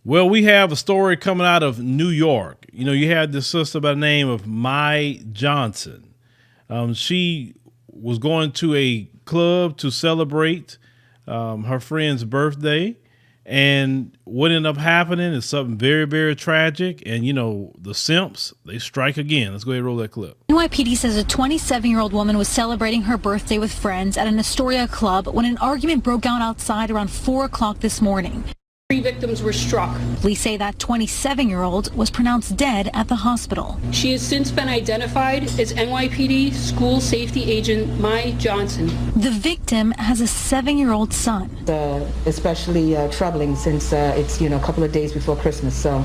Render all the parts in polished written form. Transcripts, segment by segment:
Well, we have a story coming out of New York. You know, you had this sister by the name of Mye Johnson. She was going to a club to celebrate her friend's birthday. And what ended up happening is something very, very tragic. And, you know, the simps, they strike again. Let's go ahead and roll that clip. NYPD says a 27-year-old woman was celebrating her birthday with friends at an Astoria club when an argument broke out outside around 4 o'clock this morning. 3 victims were struck. Police say that 27-year-old was pronounced dead at the hospital. She has since been identified as NYPD school safety agent Mye Johnson. The victim has a 7-year-old son. Especially troubling since it's, a couple of days before Christmas. So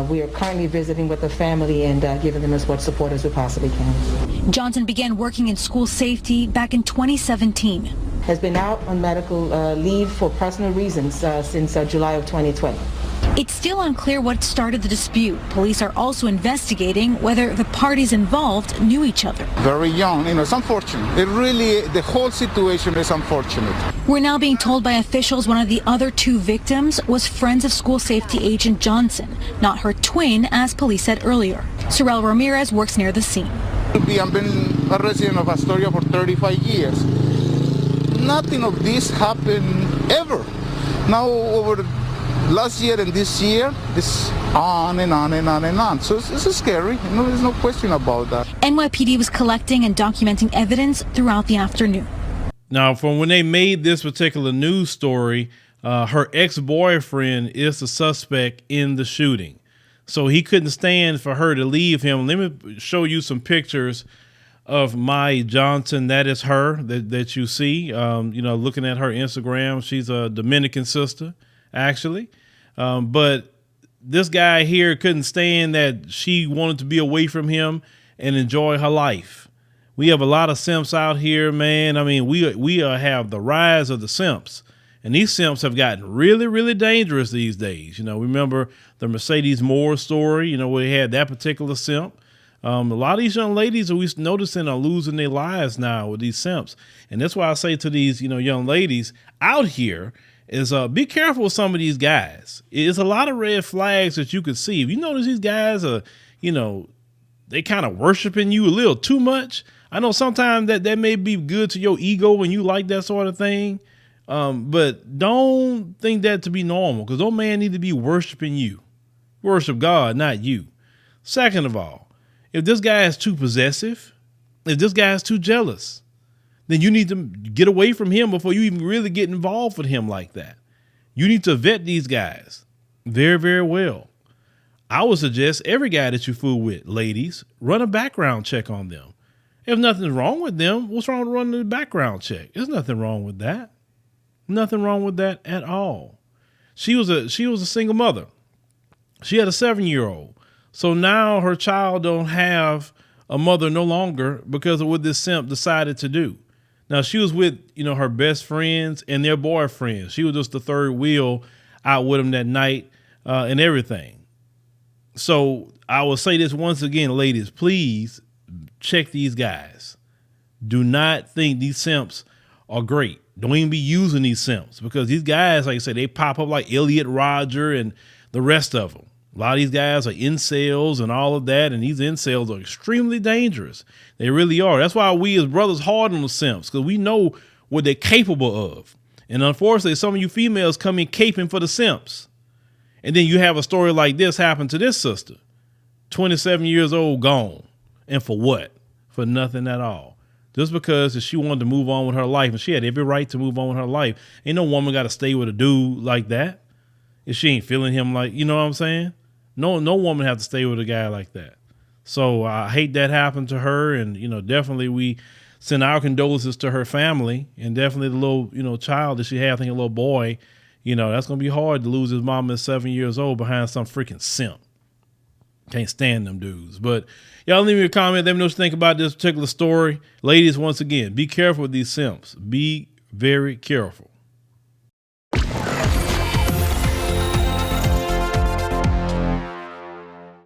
we are currently visiting with the family and giving them as much support as we possibly can. Johnson began working in school safety back in 2017. Has been out on medical leave for personal reasons since July of 2020. It's still unclear what started the dispute. Police are also investigating whether the parties involved knew each other. Very young, it's unfortunate. The whole situation is unfortunate. We're now being told by officials one of the other 2 victims was friends of school safety agent Johnson, not her twin, as police said earlier. Sorel Ramirez works near the scene. I've been a resident of Astoria for 35 years. Nothing of this happened ever. Now over last year and this year, it's on and on and on and on. So it's scary. There's no question about that. NYPD was collecting and documenting evidence throughout the afternoon. Now, from when they made this particular news story, her ex-boyfriend is the suspect in the shooting. So he couldn't stand for her to leave him. Let me show you some pictures of Mye Johnson. That is her that you see, looking at her Instagram. She's a Dominican sister, actually. But this guy here couldn't stand that she wanted to be away from him and enjoy her life. We have a lot of simps out here, man. I mean, we have the rise of the simps, and these simps have gotten really, really dangerous these days. Remember the Mercedes Moore story, where they had that particular simp. A lot of these young ladies that we're noticing are losing their lives now with these simps. And that's why I say to these, young ladies out here is be careful with some of these guys. It's a lot of red flags that you could see. If you notice these guys are, they kind of worshiping you a little too much. I know sometimes that may be good to your ego when you like that sort of thing. But don't think that to be normal, because those man need to be worshiping you. Worship God, not you. Second of all, if this guy is too possessive, if this guy is too jealous, then you need to get away from him before you even really get involved with him like that. You need to vet these guys very, very well. I would suggest every guy that you fool with, ladies, run a background check on them. If nothing's wrong with them, what's wrong with running a background check? There's nothing wrong with that. Nothing wrong with that at all. She was a single mother. She had a 7-year-old. So now her child don't have a mother no longer because of what this simp decided to do. Now she was with, her best friends and their boyfriends. She was just the third wheel out with them that night and everything. So I will say this once again, ladies, please check these guys. Do not think these simps are great. Don't even be using these simps, because these guys, like I said, they pop up like Elliot Rodger and the rest of them. A lot of these guys are incels and all of that, and these incels are extremely dangerous. They really are. That's why we as brothers harden the simps, because we know what they're capable of. And unfortunately, some of you females come in caping for the simps. And then you have a story like this happen to this sister. 27 years old, gone. And for what? For nothing at all. Just because she wanted to move on with her life, and she had every right to move on with her life. Ain't no woman got to stay with a dude like that if she ain't feeling him, like, you know what I'm saying? No woman have to stay with a guy like that. So I hate that happened to her. And, definitely we send our condolences to her family, and definitely the little, child that she had, I think a little boy, that's going to be hard to lose his mom at 7 years old behind some freaking simp. Can't stand them dudes. But y'all leave me a comment. Let me know what you think about this particular story. Ladies, once again, be careful with these simps. Be very careful.